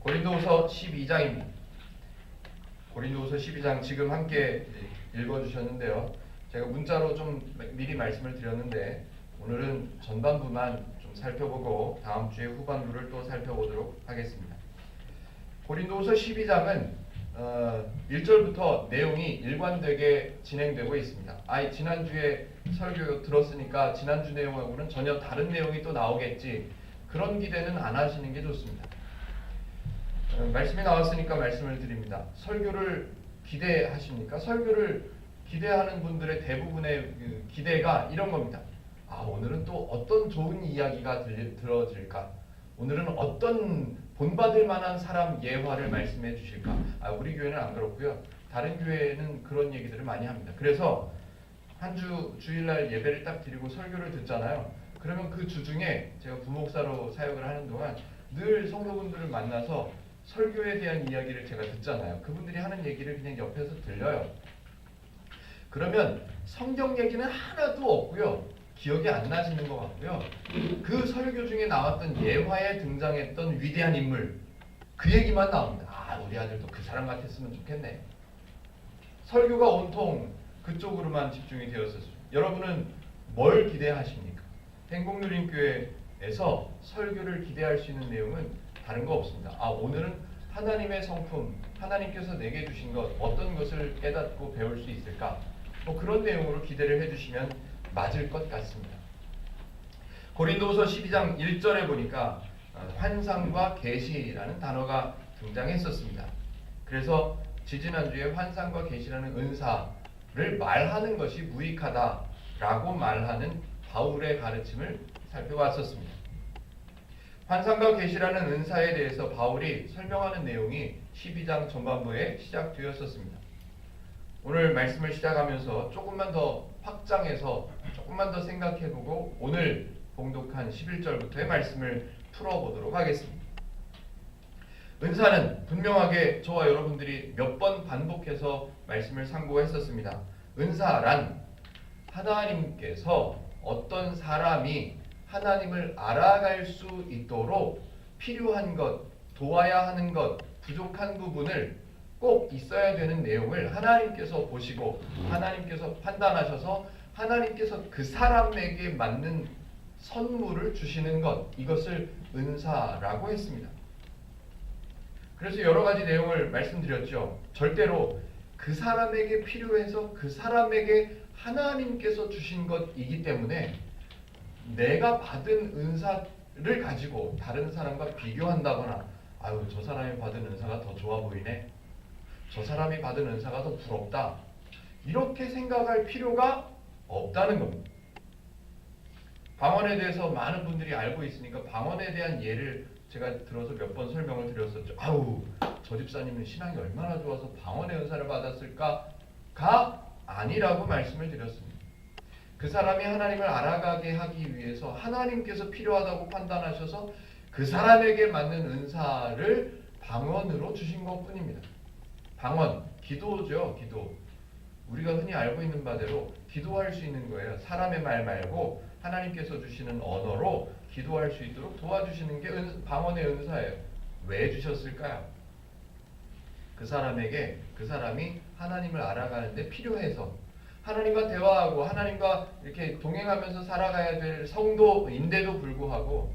고린도후서 12장입니다. 고린도후서 12장 지금 함께 읽어주셨는데요. 제가 문자로 좀 미리 말씀을 드렸는데 오늘은 전반부만 좀 살펴보고 다음 주에 후반부를 또 살펴보도록 하겠습니다. 고린도후서 12장은 1절부터 내용이 일관되게 진행되고 있습니다. 지난주에 설교 들었으니까 지난주 내용하고는 전혀 다른 내용이 또 나오겠지, 그런 기대는 안 하시는 게 좋습니다. 말씀이 나왔으니까 말씀을 드립니다. 설교를 기대하십니까? 설교를 기대하는 분들의 대부분의 기대가 이런 겁니다. 오늘은 또 어떤 좋은 이야기가 들어질까? 오늘은 어떤 본받을 만한 사람 예화를 말씀해 주실까? 우리 교회는 안 그렇고요. 다른 교회는 그런 얘기들을 많이 합니다. 그래서 한 주 주일날 예배를 딱 드리고 설교를 듣잖아요. 그러면 그 주 중에 제가 부목사로 사역을 하는 동안 늘 성도분들을 만나서 설교에 대한 이야기를 제가 듣잖아요. 그분들이 하는 얘기를 그냥 옆에서 들려요. 그러면 성경 얘기는 하나도 없고요. 기억이 안 나시는 것 같고요. 그 설교 중에 나왔던 예화에 등장했던 위대한 인물, 그 얘기만 나옵니다. 우리 아들도 그 사람 같았으면 좋겠네. 설교가 온통 그쪽으로만 집중이 되었었습니다. 여러분은 뭘 기대하십니까? 행복누림교회에서 설교를 기대할 수 있는 내용은 다른 거 없습니다. 오늘은 하나님의 성품, 하나님께서 내게 주신 것, 어떤 것을 깨닫고 배울 수 있을까? 그런 내용으로 기대를 해주시면 맞을 것 같습니다. 고린도후서 12장 1절에 보니까 환상과 계시라는 단어가 등장했었습니다. 그래서 지지난주에 환상과 계시라는 은사를 말하는 것이 무익하다라고 말하는 바울의 가르침을 살펴봤었습니다. 환상과 계시라는 은사에 대해서 바울이 설명하는 내용이 12장 전반부에 시작되었었습니다. 오늘 말씀을 시작하면서 조금만 더 확장해서 조금만 더 생각해보고 오늘 봉독한 11절부터의 말씀을 풀어보도록 하겠습니다. 은사는 분명하게 저와 여러분들이 몇 번 반복해서 말씀을 상고했었습니다. 은사란 하나님께서 어떤 사람이 하나님을 알아갈 수 있도록 필요한 것, 도와야 하는 것, 부족한 부분을 꼭 있어야 되는 내용을 하나님께서 보시고 하나님께서 판단하셔서 하나님께서 그 사람에게 맞는 선물을 주시는 것, 이것을 은사라고 했습니다. 그래서 여러 가지 내용을 말씀드렸죠. 절대로 그 사람에게 필요해서 그 사람에게 하나님께서 주신 것이기 때문에 내가 받은 은사를 가지고 다른 사람과 비교한다거나 저 사람이 받은 은사가 더 좋아 보이네, 저 사람이 받은 은사가 더 부럽다, 이렇게 생각할 필요가 없다는 겁니다. 방언에 대해서 많은 분들이 알고 있으니까 방언에 대한 예를 제가 들어서 몇 번 설명을 드렸었죠. 저 집사님은 신앙이 얼마나 좋아서 방언의 은사를 받았을까가 아니라고 말씀을 드렸습니다. 그 사람이 하나님을 알아가게 하기 위해서 하나님께서 필요하다고 판단하셔서 그 사람에게 맞는 은사를 방언으로 주신 것뿐입니다. 방언, 기도죠. 기도. 우리가 흔히 알고 있는 바대로 기도할 수 있는 거예요. 사람의 말 말고 하나님께서 주시는 언어로 기도할 수 있도록 도와주시는 게 방언의 은사예요. 왜 주셨을까요? 그 사람에게, 그 사람이 하나님을 알아가는데 필요해서, 하나님과 대화하고 하나님과 이렇게 동행하면서 살아가야 될 성도인데도 불구하고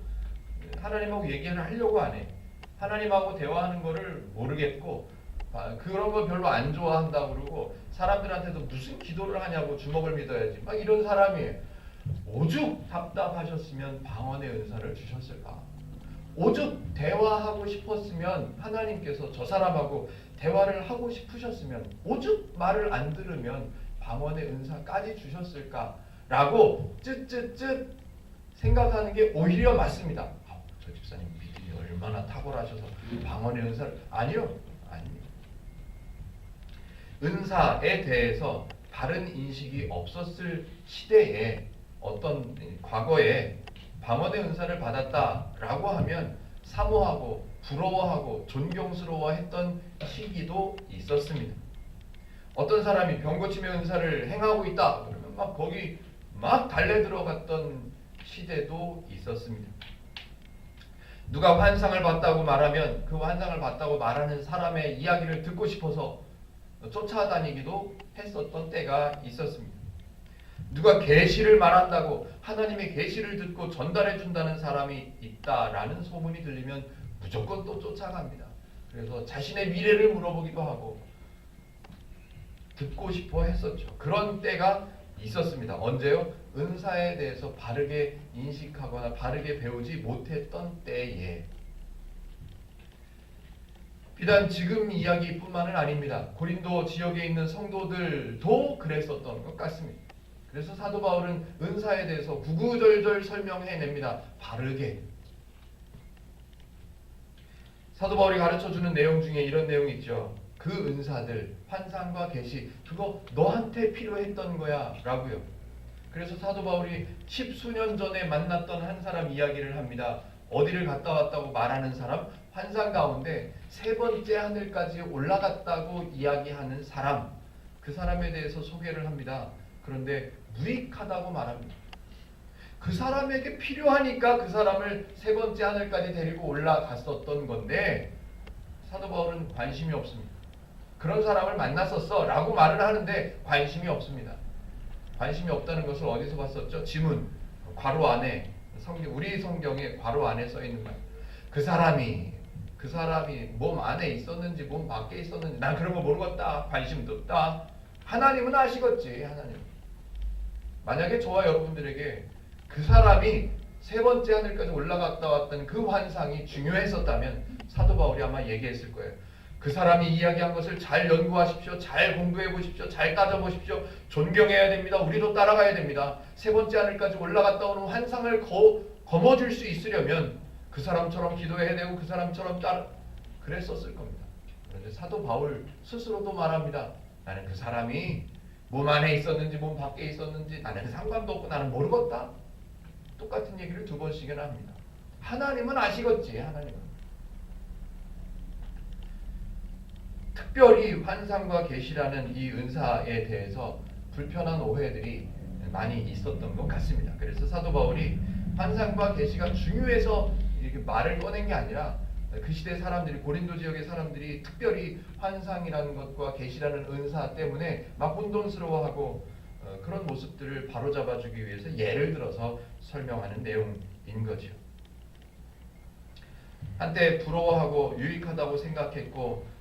하나님하고 얘기를 하려고 안 해. 하나님하고 대화하는 거를 모르겠고 그런 거 별로 안 좋아한다고 그러고 사람들한테도 무슨 기도를 하냐고 주먹을 믿어야지 막 이런 사람이에요. 오죽 답답하셨으면 방언의 은사를 주셨을까? 오죽 대화하고 싶었으면 하나님께서 저 사람하고 대화를 하고 싶으셨으면, 오죽 말을 안 들으면 방언의 은사까지 주셨을까라고 쯧쯧쯧 생각하는 게 오히려 맞습니다. 저 집사님 믿음이 얼마나 탁월하셔서 방언의 은사를, 아니요. 은사에 대해서 다른 인식이 없었을 시대에 어떤 과거에 방언의 은사를 받았다라고 하면 사모하고 부러워하고 존경스러워했던 시기도 있었습니다. 어떤 사람이 병고침의 은사를 행하고 있다 그러면 거기 달래 들어갔던 시대도 있었습니다. 누가 환상을 봤다고 말하면 그 환상을 봤다고 말하는 사람의 이야기를 듣고 싶어서 쫓아다니기도 했었던 때가 있었습니다. 누가 계시를 말한다고 하나님의 계시를 듣고 전달해 준다는 사람이 있다라는 소문이 들리면 무조건 또 쫓아갑니다. 그래서 자신의 미래를 물어보기도 하고 듣고 싶어 했었죠. 그런 때가 있었습니다. 언제요? 은사에 대해서 바르게 인식하거나 바르게 배우지 못했던 때에. 비단 지금 이야기뿐만은 아닙니다. 고린도 지역에 있는 성도들도 그랬었던 것 같습니다. 그래서 사도 바울은 은사에 대해서 구구절절 설명해냅니다. 바르게. 사도 바울이 가르쳐주는 내용 중에 이런 내용이 있죠. 그 은사들, 환상과 계시, 그거 너한테 필요했던 거야 라고요. 그래서 사도 바울이 10수년 전에 만났던 한 사람 이야기를 합니다. 어디를 갔다 왔다고 말하는 사람, 환상 가운데 3번째 하늘까지 올라갔다고 이야기하는 사람, 그 사람에 대해서 소개를 합니다. 그런데 무익하다고 말합니다. 그 사람에게 필요하니까 그 사람을 3번째 하늘까지 데리고 올라갔었던 건데 사도 바울은 관심이 없습니다. 그런 사람을 만났었어 라고 말을 하는데 관심이 없습니다. 관심이 없다는 것을 어디서 봤었죠? 지문, 괄호 안에, 우리 성경에 괄호 안에 써 있는 거예요. 그 사람이 몸 안에 있었는지 몸 밖에 있었는지 난 그런 거 모르겠다. 관심도 없다. 하나님은 아시겠지. 하나님. 만약에 저와 여러분들에게 그 사람이 3번째 하늘까지 올라갔다 왔던 그 환상이 중요했었다면 사도 바울이 아마 얘기했을 거예요. 그 사람이 이야기한 것을 잘 연구하십시오. 잘 공부해 보십시오. 잘 따져보십시오. 존경해야 됩니다. 우리도 따라가야 됩니다. 3번째 하늘까지 올라갔다 오는 환상을 거머쥘 수 있으려면 그 사람처럼 기도해야 되고 그 사람처럼 그랬었을 겁니다. 그런데 사도 바울 스스로도 말합니다. 나는 그 사람이 몸 안에 있었는지 몸 밖에 있었는지 나는 상관도 없고 나는 모르겠다. 똑같은 얘기를 2번씩이나 합니다. 하나님은 아시겠지. 하나님은. 특별히 환상과 계시라는 이 은사에 대해서 불편한 오해들이 많이 있었던 것 같습니다. 그래서 사도 바울이 환상과 계시가 중요해서 이렇게 말을 꺼낸 게 아니라 그 시대 사람들이, 고린도 지역의 사람들이 특별히 환상이라는 것과 계시라는 은사 때문에 막 혼돈스러워하고 그런 모습들을 바로잡아주기 위해서 예를 들어서 설명하는 내용인 거죠. 한때 부러워하고 유익하다고 생각했고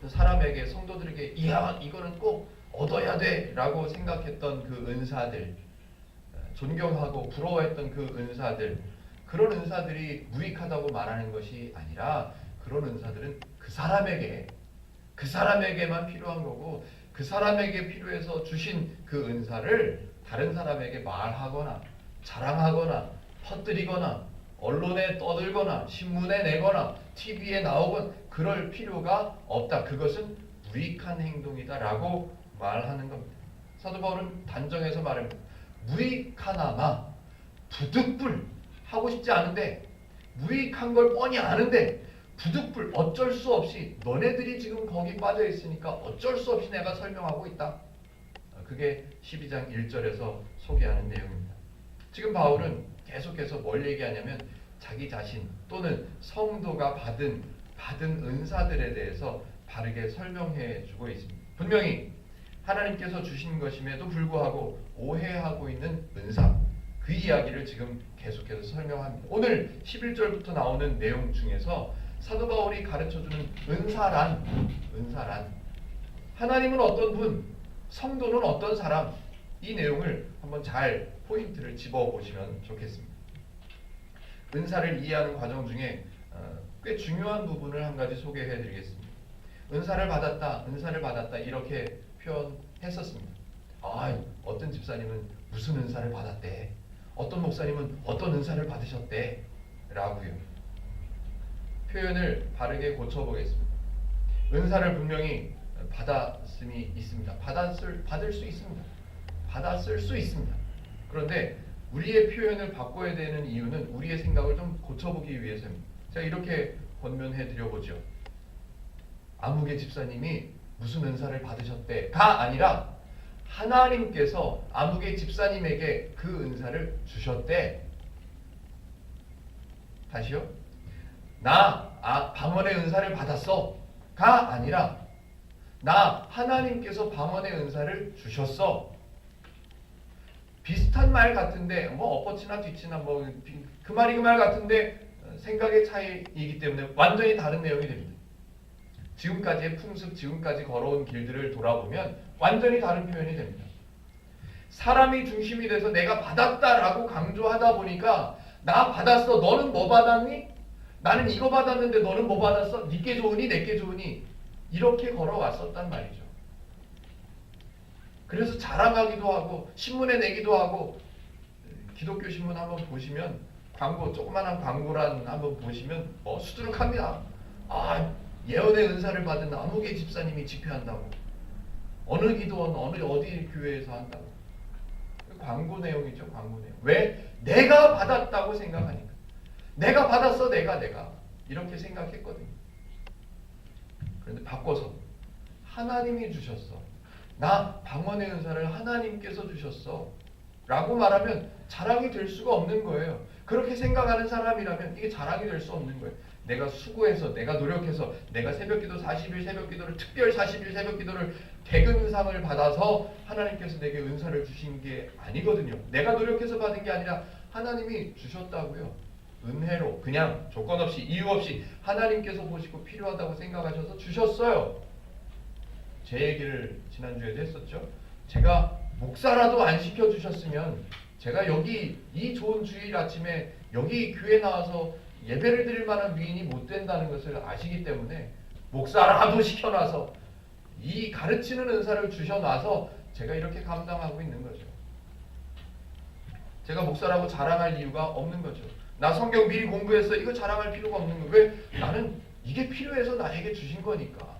그 사람에게, 성도들에게 이야 이거는 꼭 얻어야 돼 라고 생각했던 그 은사들, 존경하고 부러워했던 그 은사들, 그런 은사들이 무익하다고 말하는 것이 아니라 그런 은사들은 그 사람에게만 필요한 거고 그 사람에게 필요해서 주신 그 은사를 다른 사람에게 말하거나 자랑하거나 퍼뜨리거나 언론에 떠들거나 신문에 내거나 TV에 나오건 그럴 필요가 없다. 그것은 무익한 행동이다 라고 말하는 겁니다. 사도 바울은 단정해서 말합니다. 무익하나마 부득불 하고 싶지 않은데 무익한 걸 뻔히 아는데 부득불 어쩔 수 없이 너네들이 지금 거기 빠져 있으니까 어쩔 수 없이 내가 설명하고 있다. 그게 12장 1절에서 소개하는 내용입니다. 지금 바울은 계속해서 뭘 얘기하냐면 자기 자신 또는 성도가 받은 은사들에 대해서 바르게 설명해 주고 있습니다. 분명히 하나님께서 주신 것임에도 불구하고 오해하고 있는 은사, 그 이야기를 지금 계속해서 설명합니다. 오늘 11절부터 나오는 내용 중에서 사도 바울이 가르쳐주는 은사란 하나님은 어떤 분, 성도는 어떤 사람, 이 내용을 한번 잘 포인트를 집어보시면 좋겠습니다. 은사를 이해하는 과정 중에 꽤 중요한 부분을 한 가지 소개해드리겠습니다. 은사를 받았다 이렇게 표현했었습니다. 어떤 집사님은 무슨 은사를 받았대, 어떤 목사님은 어떤 은사를 받으셨대 라고요. 표현을 바르게 고쳐보겠습니다. 은사를 분명히 받았음이 있습니다. 받을 수 있습니다. 받았을 수 있습니다. 그런데 우리의 표현을 바꿔야 되는 이유는 우리의 생각을 좀 고쳐보기 위해서입니다. 제가 이렇게 권면해 드려보죠. 아무개 집사님이 무슨 은사를 받으셨대가 아니라 하나님께서 아무개 집사님에게 그 은사를 주셨대. 다시요. 방언의 은사를 받았어가 아니라 나 하나님께서 방언의 은사를 주셨어. 비슷한 말 같은데 뭐 엎어치나 뒤치나 뭐 그 말이 그 말 같은데 생각의 차이이기 때문에 완전히 다른 내용이 됩니다. 지금까지의 풍습, 지금까지 걸어온 길들을 돌아보면 완전히 다른 표현이 됩니다. 사람이 중심이 돼서 내가 받았다라고 강조하다 보니까 나 받았어. 너는 뭐 받았니? 나는 이거 받았는데 너는 뭐 받았어? 니께 좋으니 내께 좋으니 이렇게 걸어왔었단 말이죠. 그래서 자랑하기도 하고 신문에 내기도 하고 기독교 신문 한번 보시면 광고 조그만한 광고란 한번 보시면 수두룩합니다. 예언의 은사를 받은 아무개 집사님이 집회한다고 어느 기도원 어디 교회에서 한다고 광고 내용이죠. 광고 내용. 왜? 내가 받았다고 생각하니까. 내가 받았어. 내가 이렇게 생각했거든요. 그런데 바꿔서 하나님이 주셨어. 나 방언의 은사를 하나님께서 주셨어 라고 말하면 자랑이 될 수가 없는 거예요. 그렇게 생각하는 사람이라면 이게 자랑이 될 수 없는 거예요. 내가 수고해서 내가 노력해서 내가 새벽기도 40일 새벽기도를 특별 40일 새벽기도를 대근상을 받아서 하나님께서 내게 은사를 주신 게 아니거든요. 내가 노력해서 받은 게 아니라 하나님이 주셨다고요. 은혜로 그냥 조건 없이 이유 없이 하나님께서 보시고 필요하다고 생각하셔서 주셨어요. 제 얘기를 지난주에도 했었죠. 제가 목사라도 안 시켜주셨으면 제가 여기 이 좋은 주일 아침에 여기 교회 나와서 예배를 드릴 만한 위인이 못 된다는 것을 아시기 때문에 목사라도 시켜놔서 이 가르치는 은사를 주셔놔서 제가 이렇게 감당하고 있는 거죠. 제가 목사라고 자랑할 이유가 없는 거죠. 나 성경 미리 공부했어. 이거 자랑할 필요가 없는 거예요. 왜? 나는 이게 필요해서 나에게 주신 거니까.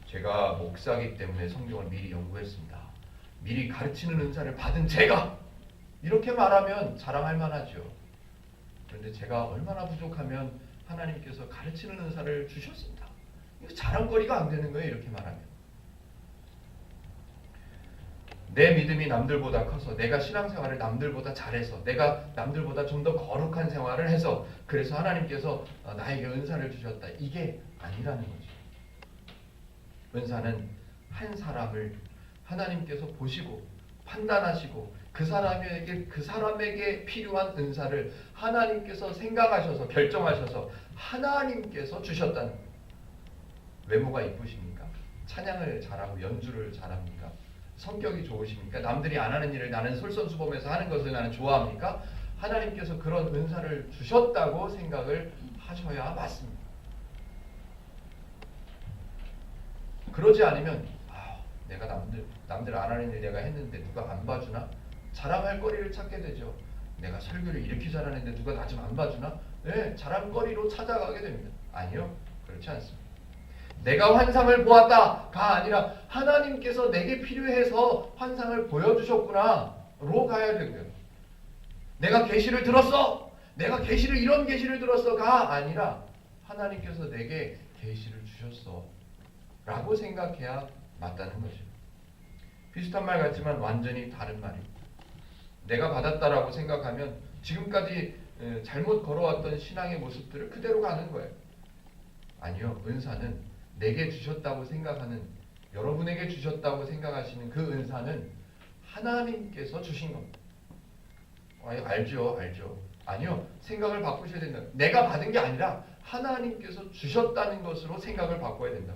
제가 목사기 때문에 성경을 미리 연구했습니다. 미리 가르치는 은사를 받은 제가 이렇게 말하면 자랑할 만하죠. 그런데 제가 얼마나 부족하면 하나님께서 가르치는 은사를 주셨습니다. 이거 자랑거리가 안 되는 거예요. 이렇게 말하면. 내 믿음이 남들보다 커서 내가 신앙생활을 남들보다 잘해서 내가 남들보다 좀 더 거룩한 생활을 해서 그래서 하나님께서 나에게 은사를 주셨다. 이게 아니라는 거죠. 은사는 한 사람을 하나님께서 보시고 판단하시고 그 사람에게 필요한 은사를 하나님께서 생각하셔서 결정하셔서 하나님께서 주셨다는 거예요. 외모가 이쁘십니까? 찬양을 잘하고 연주를 잘합니까? 성격이 좋으십니까? 남들이 안 하는 일을 나는 솔선수범해서 하는 것을 나는 좋아합니까? 하나님께서 그런 은사를 주셨다고 생각을 하셔야 맞습니다. 그러지 않으면 내가 남들 안 하는 일 내가 했는데 누가 안 봐주나? 자랑할 거리를 찾게 되죠. 내가 설교를 이렇게 잘하는데 누가 나 좀 안 봐주나? 네, 자랑거리로 찾아가게 됩니다. 아니요, 그렇지 않습니다. 내가 환상을 보았다가 아니라 하나님께서 내게 필요해서 환상을 보여주셨구나로 가야 되고요. 내가 계시를 들었어. 내가 계시를 이런 계시를 들었어가 아니라 하나님께서 내게 계시를 주셨어 라고 생각해야 맞다는 거죠. 비슷한 말 같지만 완전히 다른 말입니다. 내가 받았다라고 생각하면 지금까지 잘못 걸어왔던 신앙의 모습들을 그대로 가는 거예요. 아니요. 은사는 내게 주셨다고 생각하는 여러분에게 주셨다고 생각하시는 그 은사는 하나님께서 주신 겁니다. 알죠. 아니요. 생각을 바꾸셔야 된다. 내가 받은 게 아니라 하나님께서 주셨다는 것으로 생각을 바꿔야 된다.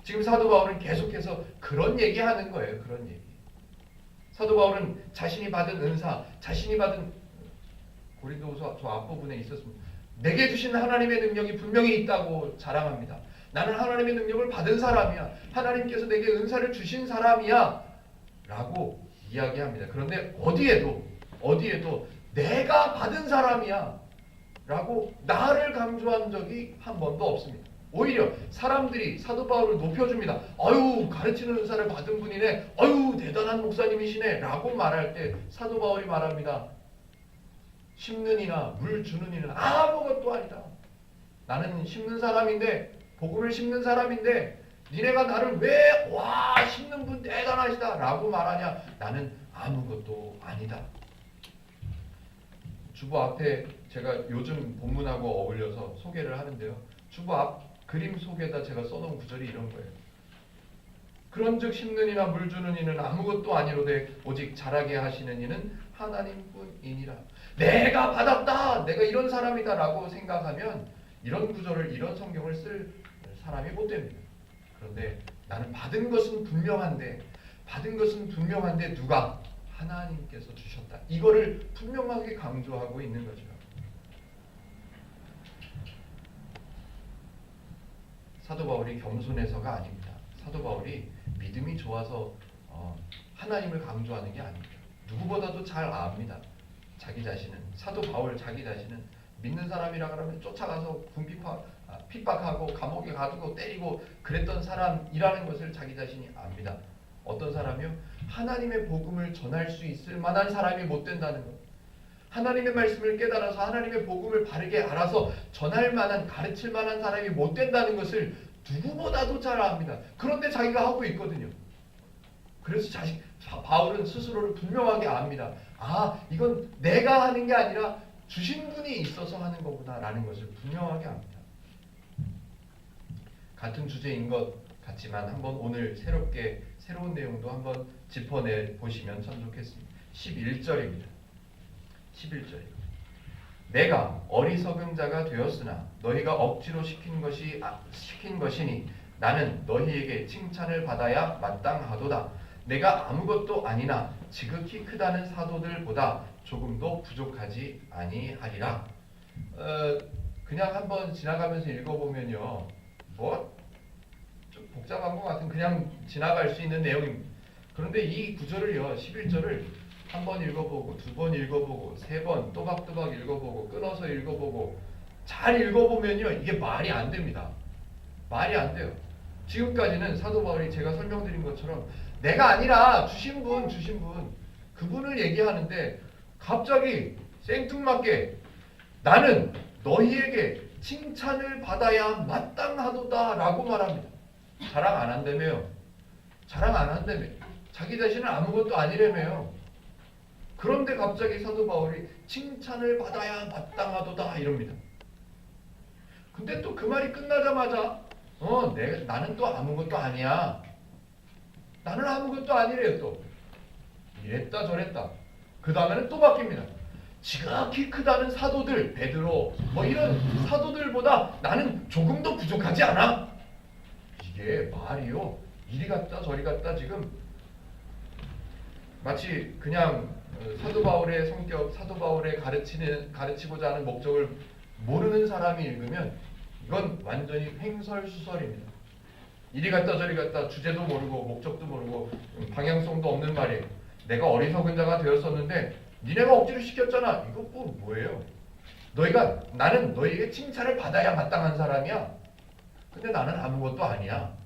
지금 사도 바울은 계속해서 그런 얘기하는 거예요. 그런 얘기. 사도 바울은 자신이 받은 은사, 자신이 받은 고린도후서 저 앞부분에 있었습니다. 내게 주신 하나님의 능력이 분명히 있다고 자랑합니다. 나는 하나님의 능력을 받은 사람이야. 하나님께서 내게 은사를 주신 사람이야. 라고 이야기합니다. 그런데 어디에도 내가 받은 사람이야. 라고 나를 강조한 적이 한 번도 없습니다. 오히려 사람들이 사도 바울을 높여줍니다. 아유, 가르치는 은사를 받은 분이네. 아유, 대단한 목사님이시네. 라고 말할 때 사도 바울이 말합니다. 심는 이나 물 주는 이는 아무것도 아니다. 나는 심는 사람인데 복음을 심는 사람인데 니네가 나를 왜 심는 분 대단하시다 라고 말하냐. 나는 아무것도 아니다. 주보 앞에 제가 요즘 본문하고 어울려서 소개를 하는데요. 주보 앞 그림 속에다 제가 써놓은 구절이 이런 거예요. 그런즉 심는 이나 물 주는 이는 아무것도 아니로되 오직 자라게 하시는 이는 하나님뿐이니라. 내가 받았다, 내가 이런 사람이다라고 생각하면 이런 구절을, 이런 성경을 쓸 사람이 못 됩니다. 그런데 나는 받은 것은 분명한데 누가? 하나님께서 주셨다. 이거를 분명하게 강조하고 있는 거죠. 사도 바울이 겸손해서가 아닙니다. 사도 바울이 믿음이 좋아서 하나님을 강조하는 게 아닙니다. 누구보다도 잘 압니다. 자기 자신은, 사도 바울 자기 자신은 믿는 사람이라 그러면 쫓아가서 핍박하고 감옥에 가두고 때리고 그랬던 사람이라는 것을 자기 자신이 압니다. 어떤 사람이요? 하나님의 복음을 전할 수 있을 만한 사람이 못 된다는 것. 하나님의 말씀을 깨달아서 하나님의 복음을 바르게 알아서 전할 만한, 가르칠 만한 사람이 못 된다는 것을 누구보다도 잘 압니다. 그런데 자기가 하고 있거든요. 그래서 바울은 스스로를 분명하게 압니다. 아, 이건 내가 하는 게 아니라 주신 분이 있어서 하는 거구나 라는 것을 분명하게 압니다. 같은 주제인 것 같지만 한번 오늘 새로운 내용도 한번 짚어내 보시면 참 좋겠습니다. 11절입니다. 11절이요. 내가 어리석은 자가 되었으나 너희가 억지로 시킨 것이니 나는 너희에게 칭찬을 받아야 마땅하도다. 내가 아무것도 아니나 지극히 크다는 사도들보다 조금도 부족하지 아니하리라. 그냥 한번 지나가면서 읽어보면요, 좀 복잡한 것 같은 그냥 지나갈 수 있는 내용입니다. 그런데 이 구절을요, 11절을 한 번 읽어보고, 두 번 읽어보고, 세 번 또박또박 읽어보고, 끊어서 읽어보고, 잘 읽어보면요, 이게 말이 안 됩니다. 말이 안 돼요. 지금까지는 사도 바울이 제가 설명드린 것처럼 내가 아니라 주신 분, 그분을 얘기하는데 갑자기 생뚱맞게 나는 너희에게 칭찬을 받아야 마땅하도다 라고 말합니다. 자랑 안 한다며요. 자기 자신은 아무것도 아니라며요. 그런데 갑자기 사도 바울이 칭찬을 받아야 마땅하도다 이럽니다. 근데 또 그 말이 끝나자마자 나는 또 아무것도 아니야. 나는 아무것도 아니래요. 또 이랬다 저랬다. 그 다음에는 또 바뀝니다. 지극히 크다는 사도들, 베드로 이런 사도들보다 나는 조금 더 부족하지 않아? 이게 말이요, 이리 갔다 저리 갔다 지금 마치 그냥 사도 바울의 성격, 사도 바울의 가르치고자 하는 목적을 모르는 사람이 읽으면 이건 완전히 횡설수설입니다. 이리 갔다 저리 갔다 주제도 모르고 목적도 모르고 방향성도 없는 말이에요. 내가 어리석은 자가 되었었는데 니네가 억지로 시켰잖아. 이거 뭐예요? 나는 너희에게 칭찬을 받아야 마땅한 사람이야. 근데 나는 아무것도 아니야.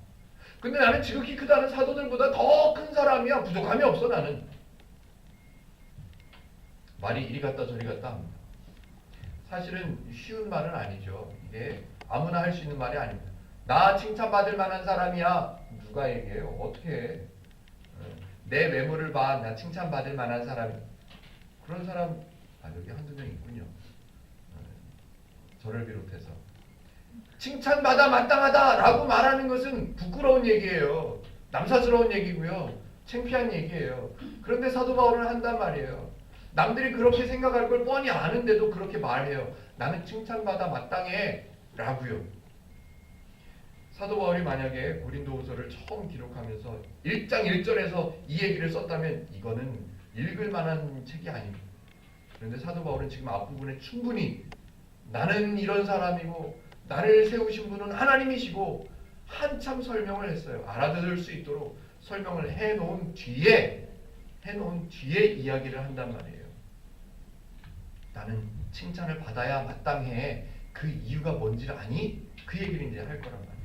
근데 나는 지극히 크다는 사도들보다 더 큰 사람이야. 부족함이 없어 나는. 말이 이리 갔다 저리 갔다 합니다. 사실은 쉬운 말은 아니죠. 이게 아무나 할 수 있는 말이 아닙니다. 나 칭찬받을 만한 사람이야. 누가 얘기해요? 어떻게 해? 내 외모를 봐. 나 칭찬받을 만한 사람이야. 그런 사람 여기 한두 명 있군요. 저를 비롯해서 칭찬받아 마땅하다라고 말하는 것은 부끄러운 얘기예요. 남사스러운 얘기고요. 창피한 얘기예요. 그런데 사도 바울은 한단 말이에요. 남들이 그렇게 생각할 걸 뻔히 아는데도 그렇게 말해요. 나는 칭찬받아 마땅해 라고요. 사도 바울이 만약에 고린도후서를 처음 기록하면서 1장 1절에서 이 얘기를 썼다면 이거는 읽을 만한 책이 아닙니다. 그런데 사도 바울은 지금 앞부분에 충분히 나는 이런 사람이고 나를 세우신 분은 하나님이시고 한참 설명을 했어요. 알아들을 수 있도록 설명을 해놓은 뒤에 이야기를 한단 말이에요. 나는 칭찬을 받아야 마땅해. 그 이유가 뭔지를 아니? 그 얘기를 이제 할 거란 말이에요.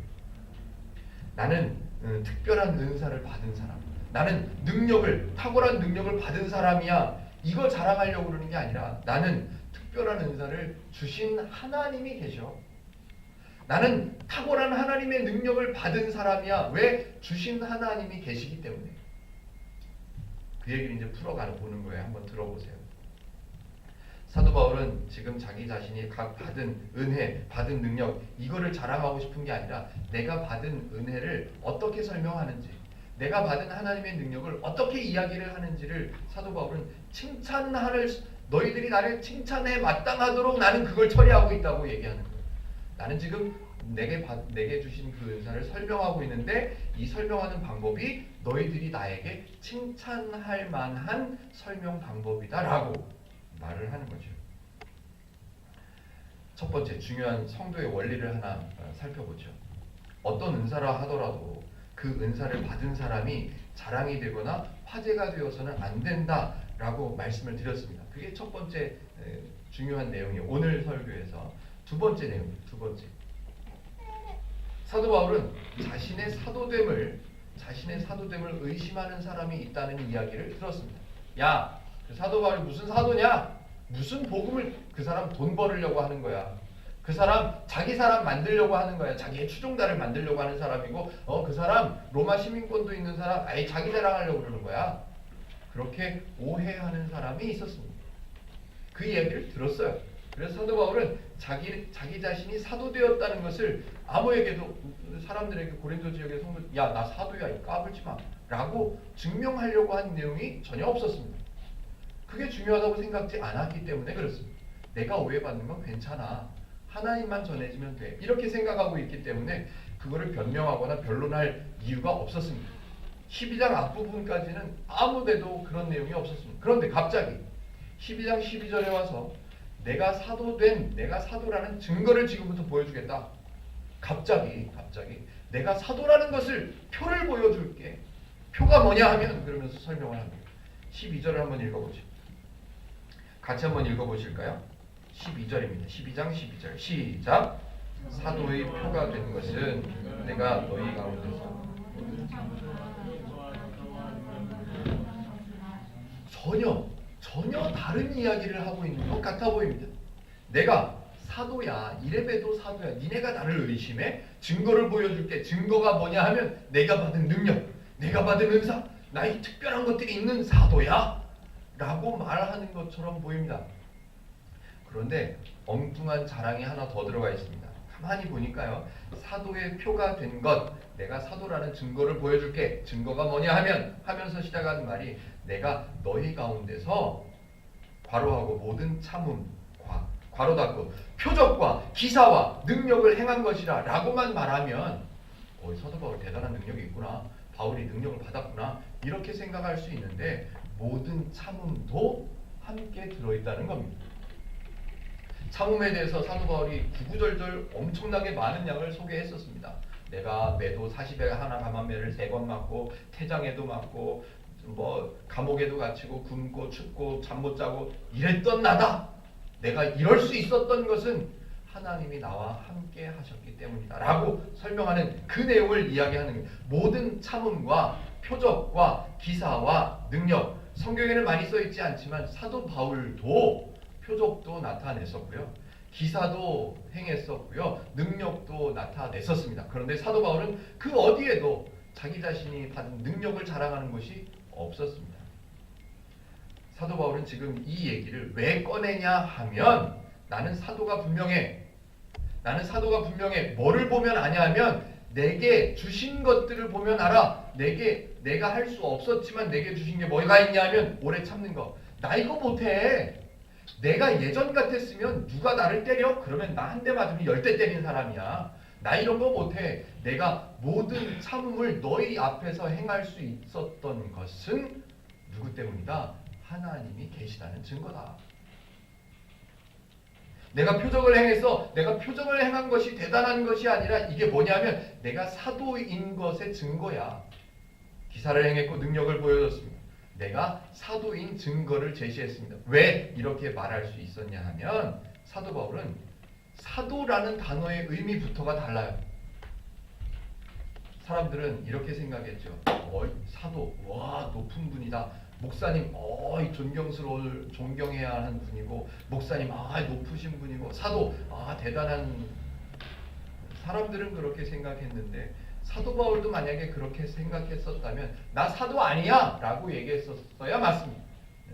나는 특별한 은사를 받은 사람, 나는 탁월한 능력을 받은 사람이야. 이거 자랑하려고 그러는 게 아니라 나는 특별한 은사를 주신 하나님이 계셔. 나는 탁월한 하나님의 능력을 받은 사람이야. 왜? 주신 하나님이 계시기 때문에. 그 얘기를 이제 풀어가는 보는 거예요. 한번 들어보세요. 사도 바울은 지금 자기 자신이 각 받은 은혜, 받은 능력 이거를 자랑하고 싶은 게 아니라 내가 받은 은혜를 어떻게 설명하는지, 내가 받은 하나님의 능력을 어떻게 이야기를 하는지를 사도 바울은 너희들이 나를 칭찬해 마땅하도록 나는 그걸 처리하고 있다고 얘기하는 거예요. 나는 지금 내게 주신 그 은사를 설명하고 있는데 이 설명하는 방법이 너희들이 나에게 칭찬할 만한 설명 방법이다라고 말을 하는 거죠. 첫 번째 중요한 성도의 원리를 하나 살펴보죠. 어떤 은사라 하더라도 그 은사를 받은 사람이 자랑이 되거나 화제가 되어서는 안 된다라고 말씀을 드렸습니다. 그게 첫 번째 중요한 내용이에요. 오늘 설교에서 두 번째 내용입니다. 두 번째. 사도 바울은 자신의 사도됨을 의심하는 사람이 있다는 이야기를 들었습니다. 야, 그 사도 바울이 무슨 사도냐? 무슨 복음을 그 사람 돈 벌으려고 하는 거야. 그 사람 자기 사람 만들려고 하는 거야. 자기의 추종자를 만들려고 하는 사람이고 그 사람 로마 시민권도 있는 사람 아예 자기 자랑하려고 그러는 거야. 그렇게 오해하는 사람이 있었습니다. 그 이야기를 들었어요. 그래서 사도 바울은 자기 자신이 사도 되었다는 것을 아무에게도 사람들에게 고린도 지역의 성도 야 나 사도야 까불지 마 라고 증명하려고 한 내용이 전혀 없었습니다. 그게 중요하다고 생각지 않았기 때문에 그렇습니다. 내가 오해받는 건 괜찮아. 하나님만 전해지면 돼. 이렇게 생각하고 있기 때문에 그거를 변명하거나 변론할 이유가 없었습니다. 12장 앞부분까지는 아무데도 그런 내용이 없었습니다. 그런데 갑자기 12장 12절에 와서 내가 사도라는 증거를 지금부터 보여주겠다. 갑자기 내가 사도라는 것을 표를 보여줄게. 표가 뭐냐 하면 그러면서 설명을 합니다. 12절을 한번 읽어보죠. 같이 한번 읽어보실까요? 12절입니다. 12장 12절 시작. 사도의 표가 된 것은 내가 너희 가운데서 전혀 다른 이야기를 하고 있는 것 같아 보입니다. 내가 사도야, 이래봬도 사도야. 니네가 나를 의심해? 증거를 보여줄게. 증거가 뭐냐 하면 내가 받은 능력, 내가 받은 은사, 나의 특별한 것들이 있는 사도야 라고 말하는 것처럼 보입니다. 그런데 엉뚱한 자랑이 하나 더 들어가 있습니다. 가만히 보니까요. 사도의 표가 된 것, 내가 사도라는 증거를 보여줄게. 증거가 뭐냐 하면서 시작하는 말이 내가 너희 가운데서 괄호하고 모든 참음과 괄호 닫고 표적과 기사와 능력을 행한 것이라 라고만 말하면 사도 바울 대단한 능력이 있구나. 바울이 능력을 받았구나. 이렇게 생각할 수 있는데 모든 참음도 함께 들어있다는 겁니다. 참음에 대해서 사도 바울이 구구절절 엄청나게 많은 양을 소개했었습니다. 내가 매도 40에 하나 감한매를 3번 맞고 태장에도 맞고 감옥에도 갇히고 굶고 춥고 잠 못 자고 이랬던 나다. 내가 이럴 수 있었던 것은 하나님이 나와 함께 하셨기 때문이다 라고 설명하는 그 내용을 이야기하는 거예요. 모든 참음과 표적과 기사와 능력, 성경에는 많이 써있지 않지만 사도 바울도 표적도 나타냈었고요. 기사도 행했었고요. 능력도 나타냈었습니다. 그런데 사도 바울은 그 어디에도 자기 자신이 받은 능력을 자랑하는 것이 없었습니다. 사도 바울은 지금 이 얘기를 왜 꺼내냐 하면 나는 사도가 분명해. 뭐를 보면 아냐 하면 내게 주신 것들을 보면 알아. 내가 할 수 없었지만 내게 주신 게 뭐가 있냐면 오래 참는 거. 나 이거 못해. 내가 예전 같았으면 누가 나를 때려? 그러면 나 한 대 맞으면 10대 때린 사람이야. 나 이런 거 못해. 내가 모든 참음을 너희 앞에서 행할 수 있었던 것은 누구 때문이다? 하나님이 계시다는 증거다. 내가 표적을 행해서 내가 표적을 행한 것이 대단한 것이 아니라 이게 뭐냐면 내가 사도인 것의 증거야. 기사를 행했고 능력을 보여줬습니다. 내가 사도인 증거를 제시했습니다. 왜 이렇게 말할 수 있었냐 하면 사도 바울은 사도라는 단어의 의미부터가 달라요. 사람들은 이렇게 생각했죠. 사도, 와 높은 분이다. 목사님, 존경해야 하는 분이고 목사님, 높으신 분이고 사도, 대단한 사람들은 그렇게 생각했는데 사도 바울도 만약에 그렇게 생각했었다면 나 사도 아니야 라고 얘기했었어야 맞습니다.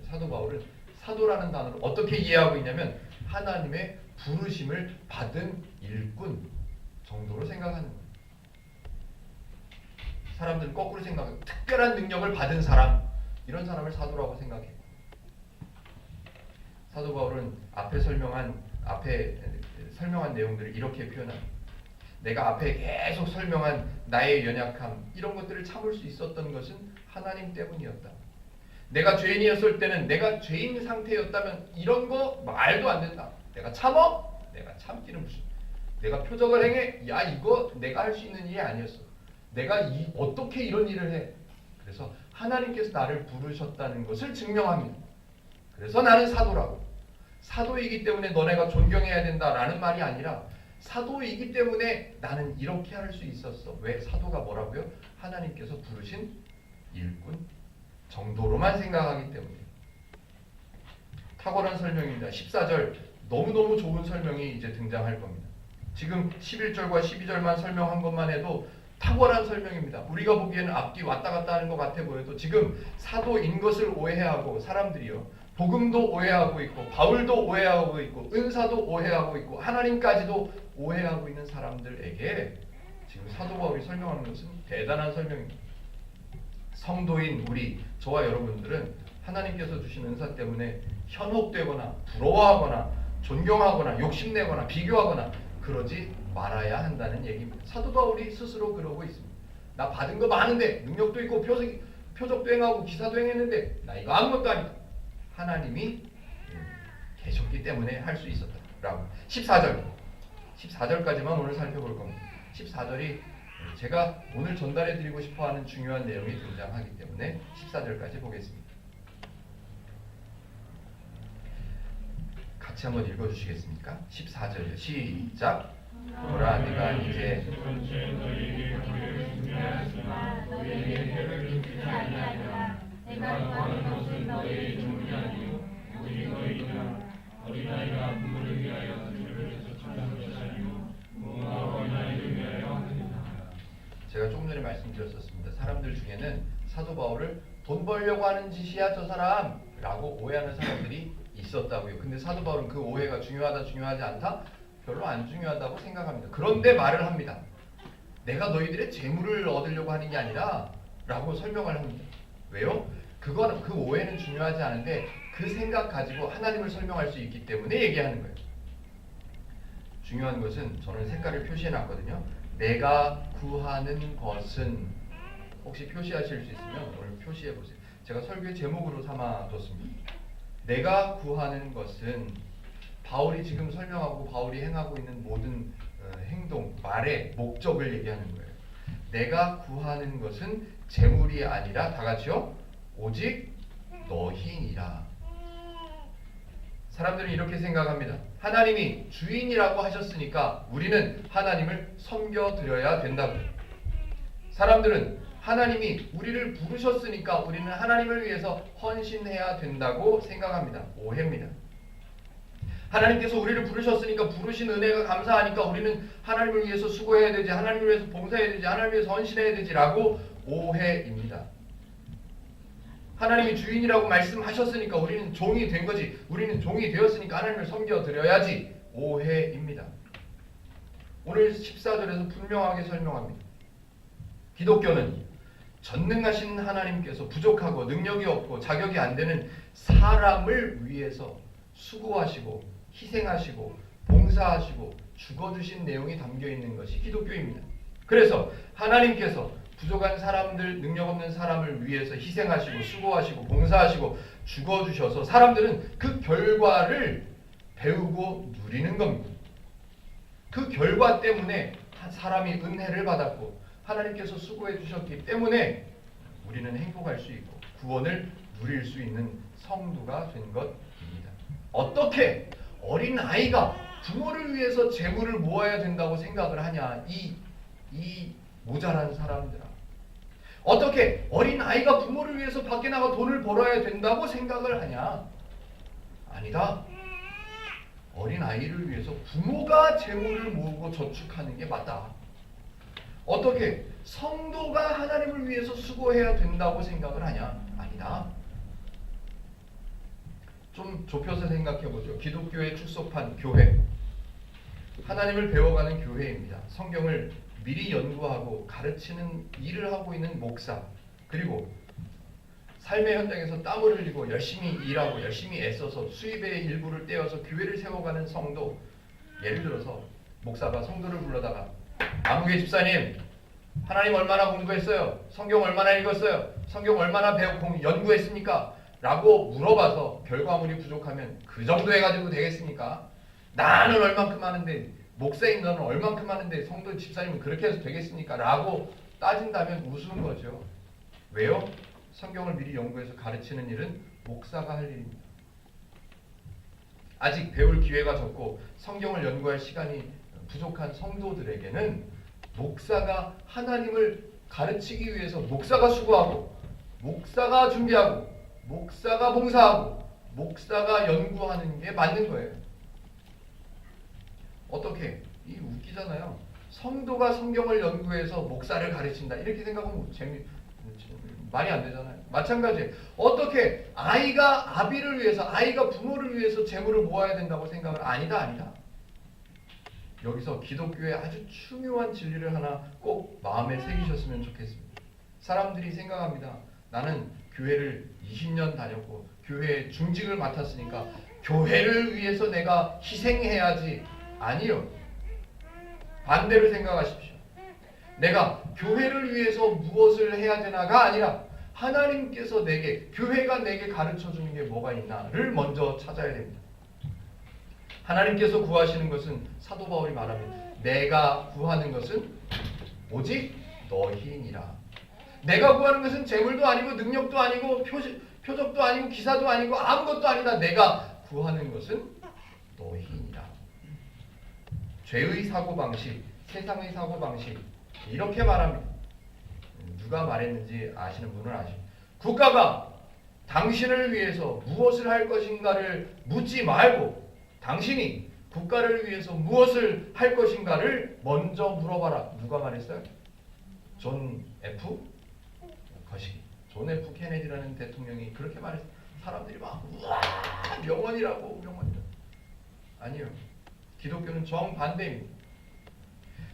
사도 바울은 사도라는 단어를 어떻게 이해하고 있냐면 하나님의 부르심을 받은 일꾼 정도로 생각하는 거예요. 사람들은 거꾸로 생각해요. 특별한 능력을 받은 사람, 이런 사람을 사도라고 생각해요. 사도 바울은 앞에 설명한 내용들을 이렇게 표현합니다. 내가 앞에 계속 설명한 나의 연약함, 이런 것들을 참을 수 있었던 것은 하나님 때문이었다. 내가 죄인이었을 때는, 내가 죄인 상태였다면 이런 거 말도 안 된다. 내가 참어? 내가 참기는 무슨, 내가 표적을 행해? 야, 이거 내가 할 수 있는 일이 아니었어. 내가 어떻게 이런 일을 해? 그래서 하나님께서 나를 부르셨다는 것을 증명합니다. 그래서 나는 사도라고. 사도이기 때문에 너네가 존경해야 된다라는 말이 아니라 사도이기 때문에 나는 이렇게 할 수 있었어. 왜? 사도가 뭐라고요? 하나님께서 부르신 일꾼 정도로만 생각하기 때문에. 탁월한 설명입니다. 14절 너무너무 좋은 설명이 이제 등장할 겁니다. 지금 11절과 12절만 설명한 것만 해도 탁월한 설명입니다. 우리가 보기에는 앞뒤 왔다 갔다 하는 것 같아 보여도 지금 사도인 것을 오해하고 사람들이요, 복음도 오해하고 있고 바울도 오해하고 있고 은사도 오해하고 있고 하나님까지도 오해하고 있는 사람들에게 지금 사도 바울이 설명하는 것은 대단한 설명입니다. 성도인 우리, 저와 여러분들은 하나님께서 주신 은사 때문에 현혹되거나 부러워하거나 존경하거나 욕심내거나 비교하거나 그러지 말아야 한다는 얘기입니다. 사도 바울이 스스로 그러고 있습니다. 나 받은 거 많은데, 능력도 있고 표적도 행하고 기사도 행했는데 나 이거 아무것도 아니다. 하나님이 계셨기 때문에 할 수 있었다 라고. 14절까지만 오늘 살펴볼 겁니다. 14절이 제가 오늘 전달해 드리고 싶어하는 중요한 내용이 등장하기 때문에 14절까지 보겠습니다. 같이 한번 읽어주시겠습니까? 14절이요. 시작. 보라, 네가 이제 내가 구하는 것은 너희의 종이 아니요 오직 너희가 어린아이가 부모를 위하여 주를 쫓아가는 것이 아니요 부모가 어린아이를 위하여 하느니라. 제가 조금 전에 말씀드렸었습니다. 사람들 중에는 사도 바울을 돈 벌려고 하는 짓이야 저 사람 라고 오해하는 사람들이 있었다고요. 근데 사도 바울은 그 오해가 중요하다 중요하지 않다? 별로 안 중요하다고 생각합니다. 그런데 말을 합니다. 내가 너희들의 재물을 얻으려고 하는 게 아니라 라고 설명을 합니다. 왜요? 그 오해는 중요하지 않은데 그 생각 가지고 하나님을 설명할 수 있기 때문에 얘기하는 거예요. 중요한 것은 저는 색깔을 표시해 놨거든요. 내가 구하는 것은, 혹시 표시하실 수 있으면 오늘 표시해 보세요. 제가 설교의 제목으로 삼아뒀습니다. 내가 구하는 것은 바울이 지금 설명하고 바울이 행하고 있는 모든 행동, 말의 목적을 얘기하는 거예요. 내가 구하는 것은 재물이 아니라, 다 같이요, 오직 너희니라. 사람들은 이렇게 생각합니다. 하나님이 주인이라고 하셨으니까 우리는 하나님을 섬겨드려야 된다고. 사람들은 하나님이 우리를 부르셨으니까 우리는 하나님을 위해서 헌신해야 된다고 생각합니다. 오해입니다. 하나님께서 우리를 부르셨으니까 부르신 은혜가 감사하니까 우리는 하나님을 위해서 수고해야 되지, 하나님을 위해서 봉사해야 되지, 하나님을 위해서 헌신해야 되지라고 오해입니다. 하나님이 주인이라고 말씀하셨으니까 우리는 종이 된 거지, 우리는 종이 되었으니까 하나님을 섬겨드려야지, 오해입니다. 오늘 14절에서 분명하게 설명합니다. 기독교는 전능하신 하나님께서 부족하고 능력이 없고 자격이 안 되는 사람을 위해서 수고하시고 희생하시고 봉사하시고 죽어주신 내용이 담겨있는 것이 기독교입니다. 그래서 하나님께서 부족한 사람들, 능력 없는 사람을 위해서 희생하시고 수고하시고 봉사하시고 죽어주셔서 사람들은 그 결과를 배우고 누리는 겁니다. 그 결과 때문에 사람이 은혜를 받았고 하나님께서 수고해 주셨기 때문에 우리는 행복할 수 있고 구원을 누릴 수 있는 성도가 된 것입니다. 어떻게 어린아이가 부모를 위해서 재물을 모아야 된다고 생각을 하냐, 이 모자란 사람들아. 어떻게 어린아이가 부모를 위해서 밖에 나가 돈을 벌어야 된다고 생각을 하냐. 아니다. 어린아이를 위해서 부모가 재물을 모으고 저축하는 게 맞다. 어떻게 성도가 하나님을 위해서 수고해야 된다고 생각을 하냐? 아니다. 좀 좁혀서 생각해 보죠. 기독교의 축소판 교회, 하나님을 배워가는 교회입니다. 성경을 미리 연구하고 가르치는 일을 하고 있는 목사, 그리고 삶의 현장에서 땀을 흘리고 열심히 일하고 열심히 애써서 수입의 일부를 떼어서 교회를 세워가는 성도. 예를 들어서 목사가 성도를 불러다가 아무개 집사님, 하나님 얼마나 공부했어요? 성경 얼마나 읽었어요? 성경 얼마나 연구했습니까? 라고 물어봐서 결과물이 부족하면 그 정도 해가지고 되겠습니까? 나는 얼만큼 하는데, 목사인 너는 얼만큼 하는데 성도 집사님은 그렇게 해서 되겠습니까? 라고 따진다면 우스운 거죠. 왜요? 성경을 미리 연구해서 가르치는 일은 목사가 할 일입니다. 아직 배울 기회가 적고 성경을 연구할 시간이 부족한 성도들에게는 목사가 하나님을 가르치기 위해서 목사가 수고하고, 목사가 준비하고, 목사가 봉사하고, 목사가 연구하는 게 맞는 거예요. 어떻게? 이 웃기잖아요. 성도가 성경을 연구해서 목사를 가르친다, 이렇게 생각하면 말이 안 되잖아요. 마찬가지예요. 어떻게 아이가 아비를 위해서, 아이가 부모를 위해서 재물을 모아야 된다고 생각을? 아니다. 여기서 기독교의 아주 중요한 진리를 하나 꼭 마음에 새기셨으면 좋겠습니다. 사람들이 생각합니다. 나는 교회를 20년 다녔고 교회의 중직을 맡았으니까 교회를 위해서 내가 희생해야지. 아니요. 반대로 생각하십시오. 내가 교회를 위해서 무엇을 해야 되나가 아니라 하나님께서 내게, 교회가 내게 가르쳐주는 게 뭐가 있나를 먼저 찾아야 됩니다. 하나님께서 구하시는 것은, 사도 바울이 말합니다. 내가 구하는 것은 오직 너희니라. 내가 구하는 것은 재물도 아니고 능력도 아니고 표적도 아니고 기사도 아니고 아무것도 아니다. 내가 구하는 것은 너희니라. 죄의 사고방식, 세상의 사고방식, 이렇게 말합니다. 누가 말했는지 아시는 분은 아십니다. 국가가 당신을 위해서 무엇을 할 것인가를 묻지 말고 당신이 국가를 위해서 무엇을 할 것인가를 먼저 물어봐라. 누가 말했어요? 존 F. 거시기. 존 F. 케네디라는 대통령이 그렇게 말했어요. 사람들이 막 우와 명언이라고. 아니요. 기독교는 정반대입니다.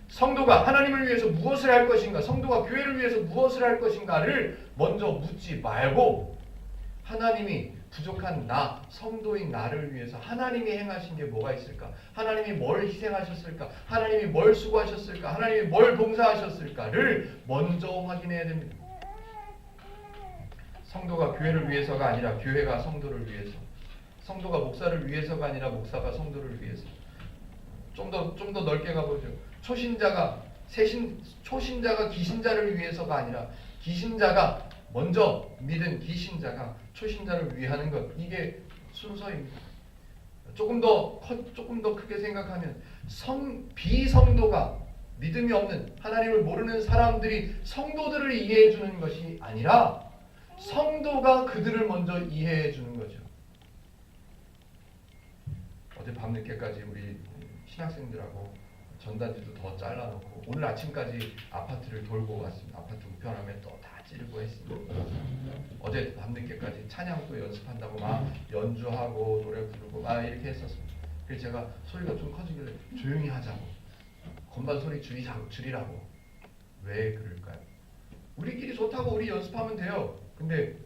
성도가 하나님을 위해서 무엇을 할 것인가, 성도가 교회를 위해서 무엇을 할 것인가를 먼저 묻지 말고 하나님이 부족한 나, 성도인 나를 위해서 하나님이 행하신 게 뭐가 있을까? 하나님이 뭘 희생하셨을까? 하나님이 뭘 수고하셨을까? 하나님이 뭘 봉사하셨을까를 먼저 확인해야 됩니다. 성도가 교회를 위해서가 아니라 교회가 성도를 위해서, 성도가 목사를 위해서가 아니라 목사가 성도를 위해서. 좀 더 넓게 가보죠. 초신자가 기신자를 위해서가 아니라 기신자가 먼저 믿은 기신자가 초신자를 위하는 것, 이게 순서입니다. 조금 더 크게 생각하면 비성도가, 믿음이 없는 하나님을 모르는 사람들이 성도들을 이해해 주는 것이 아니라 성도가 그들을 먼저 이해해 주는 거죠. 어제 밤늦게까지 우리 신학생들하고 전단지도 더 잘라놓고 오늘 아침까지 아파트를 돌고 왔습니다. 아파트 우편함에 또 다 찌르고 했습니다. 어제 밤늦게까지 찬양도 연습한다고 막 연주하고 노래 부르고 막 이렇게 했었습니다. 그래서 제가 소리가 좀 커지길래 조용히 하자고, 건반 소리 줄이라고. 왜 그럴까요? 우리끼리 좋다고 우리 연습하면 돼요. 근데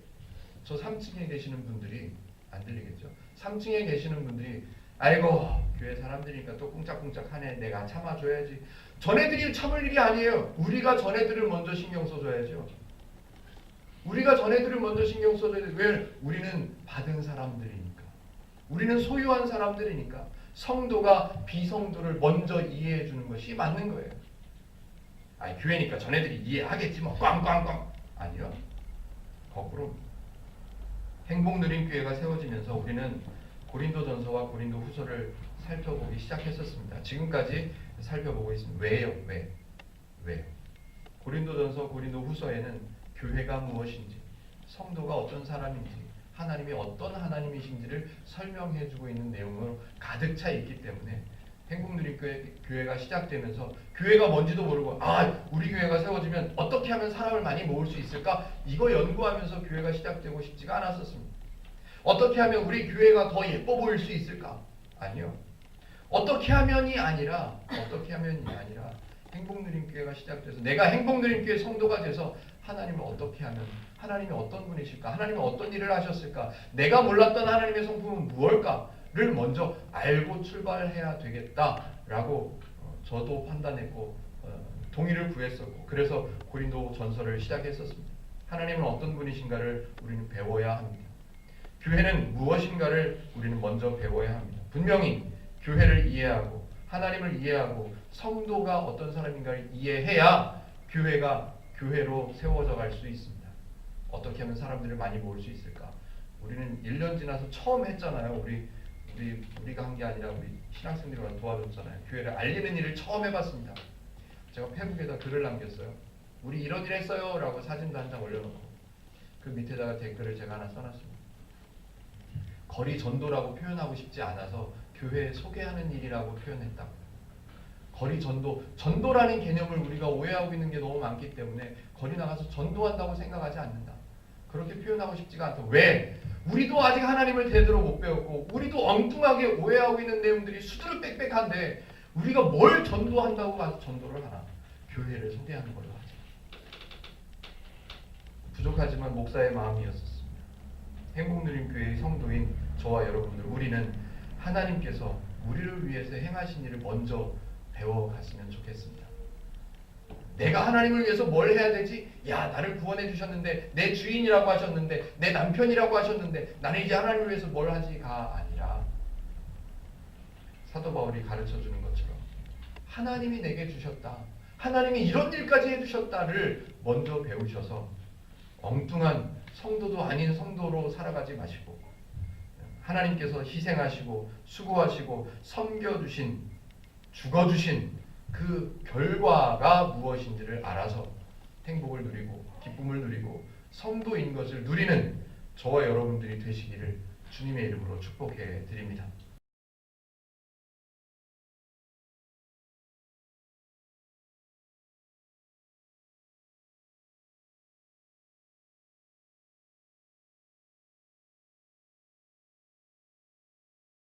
저 3층에 계시는 분들이, 안 들리겠죠? 3층에 계시는 분들이 아이고 교회 사람들이니까 또 꿍짝꿍짝하네, 내가 참아줘야지. 전애들이 참을 일이 아니에요. 우리가 전애들을 먼저 신경 써줘야죠. 우리가 전애들을 먼저 신경 써줘야 돼. 왜? 우리는 받은 사람들이니까. 우리는 소유한 사람들이니까. 성도가 비성도를 먼저 이해해 주는 것이 맞는 거예요. 아니 교회니까 전애들이 이해하겠지 뭐 꽝꽝꽝. 아니요. 거꾸로 행복 누린 교회가 세워지면서 우리는 고린도전서와 고린도후서를 살펴보기 시작했었습니다. 지금까지 살펴보고 있습니다. 왜요? 왜요? 고린도전서, 고린도후서에는 교회가 무엇인지, 성도가 어떤 사람인지, 하나님이 어떤 하나님이신지를 설명해주고 있는 내용으로 가득 차 있기 때문에 행복누린 교회가 시작되면서 교회가 뭔지도 모르고 우리 교회가 세워지면 어떻게 하면 사람을 많이 모을 수 있을까? 이거 연구하면서 교회가 시작되고 싶지가 않았었습니다. 어떻게 하면 우리 교회가 더 예뻐 보일 수 있을까? 아니요. 어떻게 하면이 아니라 행복누림교회가 시작돼서 내가 행복누림교회 성도가 돼서 하나님을 어떻게 하면, 하나님이 어떤 분이실까? 하나님이 어떤 일을 하셨을까? 내가 몰랐던 하나님의 성품은 무엇일까를 먼저 알고 출발해야 되겠다라고 저도 판단했고 동의를 구했었고, 그래서 고린도 전서를 시작했었습니다. 하나님은 어떤 분이신가를 우리는 배워야 합니다. 교회는 무엇인가를 우리는 먼저 배워야 합니다. 분명히 교회를 이해하고 하나님을 이해하고 성도가 어떤 사람인가를 이해해야 교회가 교회로 세워져 갈 수 있습니다. 어떻게 하면 사람들을 많이 모을 수 있을까? 우리는 1년 지나서 처음 했잖아요. 우리가 한 게 아니라 우리 신학생들이 와서 도와줬잖아요. 교회를 알리는 일을 처음 해봤습니다. 제가 페북에다 글을 남겼어요. 우리 이런 일 했어요 라고 사진도 한 장 올려놓고 그 밑에다가 댓글을 제가 하나 써놨습니다. 거리 전도라고 표현하고 싶지 않아서 교회에 소개하는 일이라고 표현했다고. 거리 전도라는 개념을 우리가 오해하고 있는 게 너무 많기 때문에 거리 나가서 전도한다고 생각하지 않는다. 그렇게 표현하고 싶지가 않다. 왜? 우리도 아직 하나님을 제대로 못 배웠고 우리도 엉뚱하게 오해하고 있는 내용들이 수두룩빽빽한데 우리가 뭘 전도한다고 가서 전도를 하나? 교회를 소개하는 걸로 하죠. 부족하지만 목사의 마음이었었습니다. 행복누림교회의 성도인 저와 여러분들, 우리는 하나님께서 우리를 위해서 행하신 일을 먼저 배워갔으면 좋겠습니다. 내가 하나님을 위해서 뭘 해야 되지? 야, 나를 구원해 주셨는데, 내 주인이라고 하셨는데, 내 남편이라고 하셨는데 나는 이제 하나님을 위해서 뭘 하지가 아니라 사도 바울이 가르쳐주는 것처럼 하나님이 내게 주셨다, 하나님이 이런 일까지 해주셨다를 먼저 배우셔서 엉뚱한 성도도 아닌 성도로 살아가지 마시고 하나님께서 희생하시고 수고하시고 섬겨주신, 죽어주신 그 결과가 무엇인지를 알아서 행복을 누리고 기쁨을 누리고 성도인 것을 누리는 저와 여러분들이 되시기를 주님의 이름으로 축복해 드립니다.